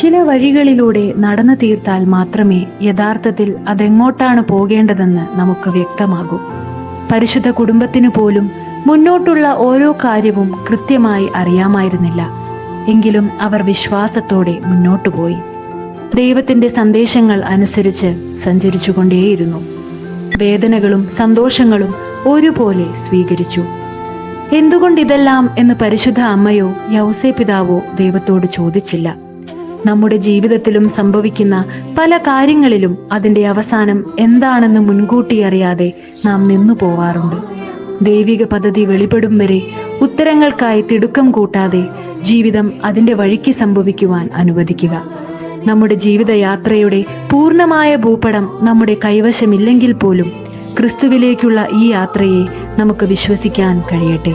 ചില വഴികളിലൂടെ നടന്നു തീർത്താൽ മാത്രമേ യഥാർത്ഥത്തിൽ അതെങ്ങോട്ടാണ് പോകേണ്ടതെന്ന് നമുക്ക് വ്യക്തമാകൂ. പരിശുദ്ധ കുടുംബത്തിനു പോലും മുന്നോട്ടുള്ള ഓരോ കാര്യവും കൃത്യമായി അറിയാമായിരുന്നില്ല. എങ്കിലും അവർ വിശ്വാസത്തോടെ മുന്നോട്ടു പോയി. ദൈവത്തിന്റെ സന്ദേശങ്ങൾ അനുസരിച്ച് സഞ്ചരിച്ചുകൊണ്ടേയിരുന്നു. വേദനകളും സന്തോഷങ്ങളും ഒരുപോലെ സ്വീകരിച്ചു. എന്തുകൊണ്ടിതെല്ലാം എന്ന് പരിശുദ്ധ അമ്മയോ യൗസേ പിതാവോ ദൈവത്തോട് ചോദിച്ചില്ല. നമ്മുടെ ജീവിതത്തിലും സംഭവിക്കുന്ന പല കാര്യങ്ങളിലും അതിൻ്റെ അവസാനം എന്താണെന്ന് മുൻകൂട്ടി അറിയാതെ നാം നിന്നു പോവാറുണ്ട്. ദൈവിക പദ്ധതി വെളിപ്പെടും വരെ ഉത്തരങ്ങൾക്കായി തിടുക്കം കൂട്ടാതെ ജീവിതം അതിൻ്റെ വഴിക്ക് സംഭവിക്കുവാൻ അനുവദിക്കുക. നമ്മുടെ ജീവിതയാത്രയുടെ പൂർണ്ണമായ ഭൂപടം നമ്മുടെ കൈവശമില്ലെങ്കിൽ പോലും ക്രിസ്തുവിലേക്കുള്ള ഈ യാത്രയെ നമുക്ക് വിശ്വസിക്കാൻ കഴിയട്ടെ.